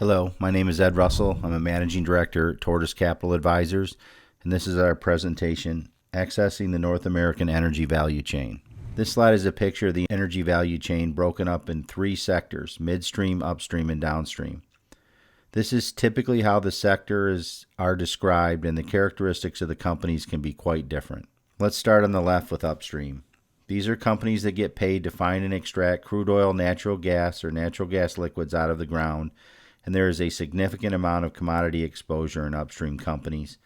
Hello, my name is Ed Russell. I'm a Managing Director at Tortoise Capital Advisors, and this is our presentation, Accessing the North American Energy Value Chain. This slide is a picture of the energy value chain broken up in three sectors, midstream, upstream, and downstream. This is typically how the sectors are described, and the characteristics of the companies can be quite different. Let's start on the left with upstream. These are companies that get paid to find and extract crude oil, natural gas, or natural gas liquids out of the ground, and there is a significant amount of commodity exposure in upstream companies,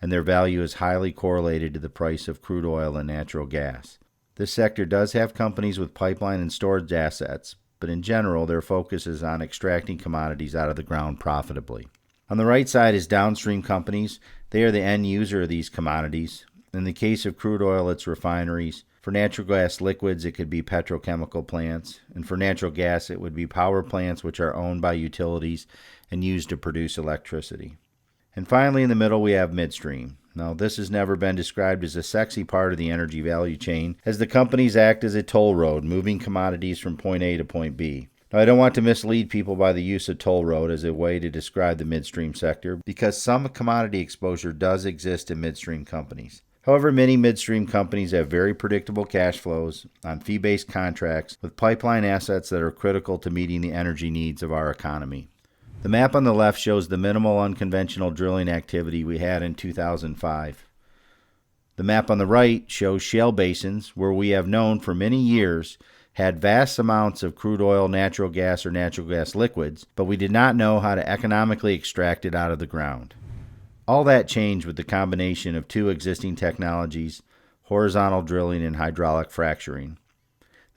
and their value is highly correlated to the price of crude oil and natural gas. This sector does have companies with pipeline and storage assets, but in general, their focus is on extracting commodities out of the ground profitably. On the right side is downstream companies. They are the end user of these commodities. In the case of crude oil, it's refineries. For natural gas liquids, it could be petrochemical plants. And for natural gas, it would be power plants which are owned by utilities and used to produce electricity. And finally, in the middle, we have midstream. Now, this has never been described as a sexy part of the energy value chain, as the companies act as a toll road, moving commodities from point A to point B. Now, I don't want to mislead people by the use of toll road as a way to describe the midstream sector, because some commodity exposure does exist in midstream companies. However, many midstream companies have very predictable cash flows on fee-based contracts with pipeline assets that are critical to meeting the energy needs of our economy. The map on the left shows the minimal unconventional drilling activity we had in 2005. The map on the right shows shale basins where we have known for many years had vast amounts of crude oil, natural gas, or natural gas liquids, but we did not know how to economically extract it out of the ground. All that changed with the combination of two existing technologies, horizontal drilling and hydraulic fracturing.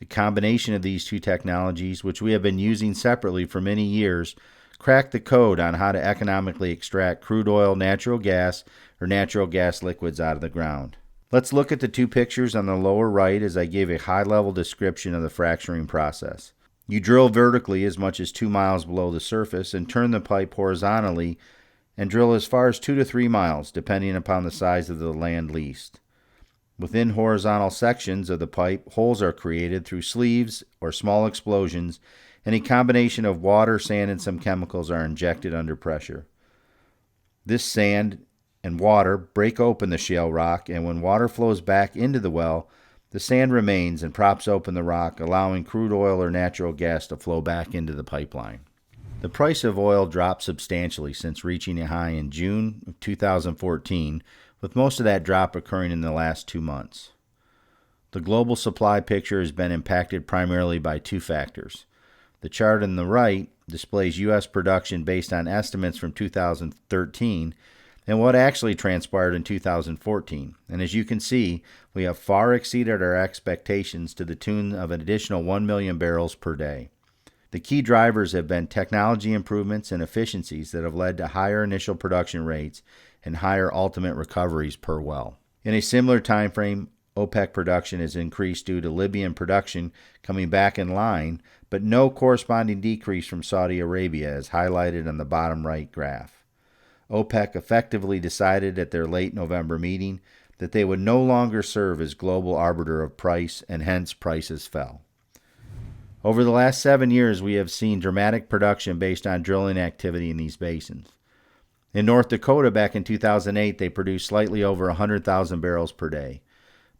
The combination of these two technologies, which we have been using separately for many years, cracked the code on how to economically extract crude oil, natural gas, or natural gas liquids out of the ground. Let's look at the two pictures on the lower right as I gave a high-level description of the fracturing process. You drill vertically as much as 2 miles below the surface and turn the pipe horizontally and drill as far as 2 to 3 miles, depending upon the size of the land leased. Within horizontal sections of the pipe, holes are created through sleeves or small explosions, and a combination of water, sand, and some chemicals are injected under pressure. This sand and water break open the shale rock, and when water flows back into the well, the sand remains and props open the rock, allowing crude oil or natural gas to flow back into the pipeline. The price of oil dropped substantially since reaching a high in June of 2014, with most of that drop occurring in the last 2 months. The global supply picture has been impacted primarily by two factors. The chart on the right displays U.S. production based on estimates from 2013 and what actually transpired in 2014. And as you can see, we have far exceeded our expectations to the tune of an additional 1 million barrels per day. The key drivers have been technology improvements and efficiencies that have led to higher initial production rates and higher ultimate recoveries per well. In a similar time frame, OPEC production has increased due to Libyan production coming back in line, but no corresponding decrease from Saudi Arabia, as highlighted on the bottom right graph. OPEC effectively decided at their late November meeting that they would no longer serve as global arbiter of price, and hence prices fell. Over the last 7 years, we have seen dramatic production based on drilling activity in these basins. In North Dakota back in 2008, they produced slightly over 100,000 barrels per day.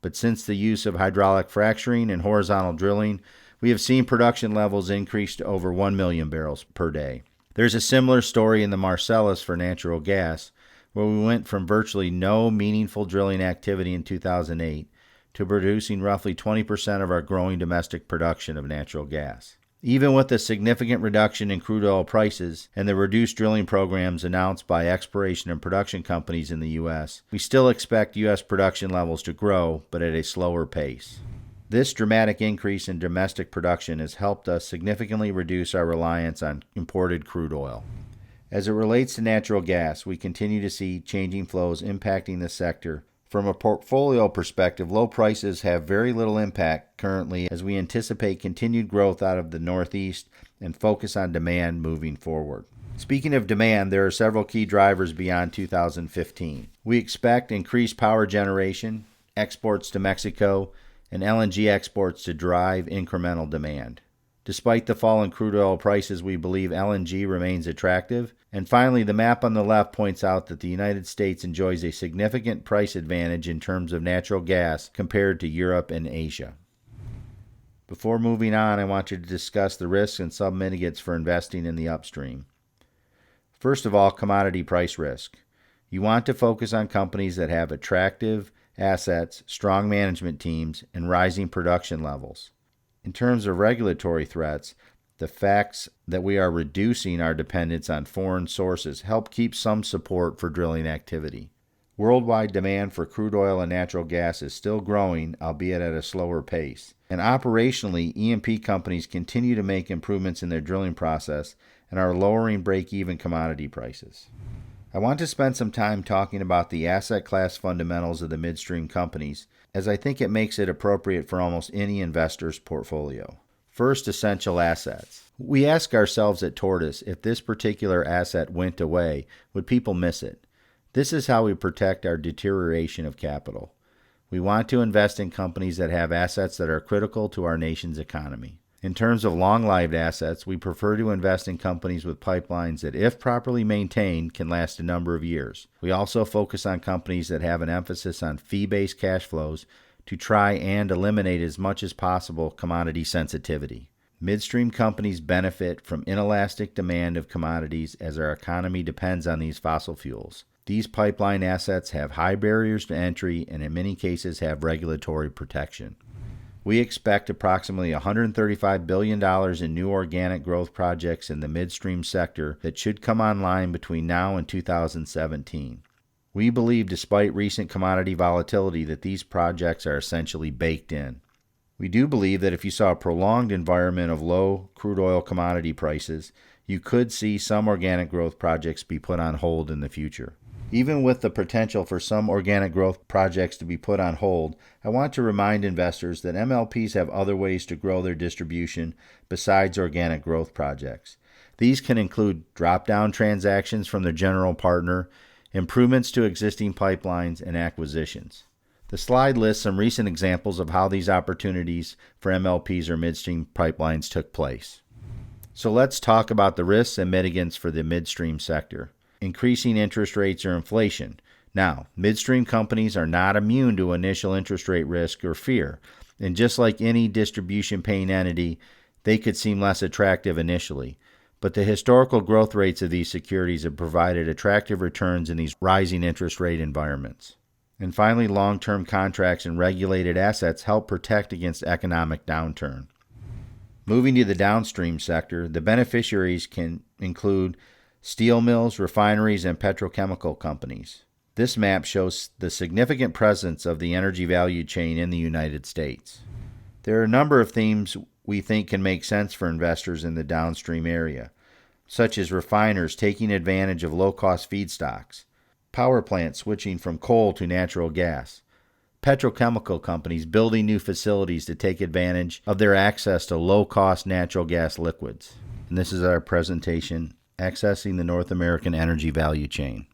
But since the use of hydraulic fracturing and horizontal drilling, we have seen production levels increase to over 1 million barrels per day. There's a similar story in the Marcellus for natural gas, where we went from virtually no meaningful drilling activity in 2008 to producing roughly 20% of our growing domestic production of natural gas. Even with the significant reduction in crude oil prices and the reduced drilling programs announced by exploration and production companies in the U.S., we still expect U.S. production levels to grow, but at a slower pace. This dramatic increase in domestic production has helped us significantly reduce our reliance on imported crude oil. As it relates to natural gas, we continue to see changing flows impacting the sector. From a portfolio perspective, low prices have very little impact currently as we anticipate continued growth out of the Northeast and focus on demand moving forward. Speaking of demand, there are several key drivers beyond 2015. We expect increased power generation, exports to Mexico, and LNG exports to drive incremental demand. Despite the fall in crude oil prices, we believe LNG remains attractive. And finally, the map on the left points out that the United States enjoys a significant price advantage in terms of natural gas compared to Europe and Asia. Before moving on, I want you to discuss the risks and sub-mitigates for investing in the upstream. First of all, commodity price risk. You want to focus on companies that have attractive assets, strong management teams, and rising production levels. In terms of regulatory threats, the facts that we are reducing our dependence on foreign sources help keep some support for drilling activity. Worldwide demand for crude oil and natural gas is still growing, albeit at a slower pace. And operationally, E&P companies continue to make improvements in their drilling process and are lowering break-even commodity prices. I want to spend some time talking about the asset class fundamentals of the midstream companies, as I think it makes it appropriate for almost any investor's portfolio. First, essential assets. We ask ourselves at Tortoise, if this particular asset went away, would people miss it? This is how we protect our deterioration of capital. We want to invest in companies that have assets that are critical to our nation's economy. In terms of long-lived assets, we prefer to invest in companies with pipelines that, if properly maintained, can last a number of years. We also focus on companies that have an emphasis on fee-based cash flows to try and eliminate as much as possible commodity sensitivity. Midstream companies benefit from inelastic demand of commodities as our economy depends on these fossil fuels. These pipeline assets have high barriers to entry and in many cases have regulatory protection. We expect approximately $135 billion in new organic growth projects in the midstream sector that should come online between now and 2017. We believe, despite recent commodity volatility, that these projects are essentially baked in. We do believe that if you saw a prolonged environment of low crude oil commodity prices, you could see some organic growth projects be put on hold in the future. Even with the potential for some organic growth projects to be put on hold, I want to remind investors that MLPs have other ways to grow their distribution besides organic growth projects. These can include drop-down transactions from their general partner, improvements to existing pipelines, and acquisitions. The slide lists some recent examples of how these opportunities for MLPs or midstream pipelines took place. So let's talk about the risks and mitigants for the midstream sector. Increasing interest rates or inflation. Now, midstream companies are not immune to initial interest rate risk or fear, and just like any distribution-paying entity, they could seem less attractive initially. But the historical growth rates of these securities have provided attractive returns in these rising interest rate environments. And finally, long-term contracts and regulated assets help protect against economic downturn. Moving to the downstream sector, the beneficiaries can include steel mills, refineries, and petrochemical companies. This map shows the significant presence of the energy value chain in the United States. There are a number of themes we think can make sense for investors in the downstream area, such as refiners taking advantage of low-cost feedstocks, power plants switching from coal to natural gas, petrochemical companies building new facilities to take advantage of their access to low-cost natural gas liquids. And this is our presentation, Accessing the North American Energy Value Chain.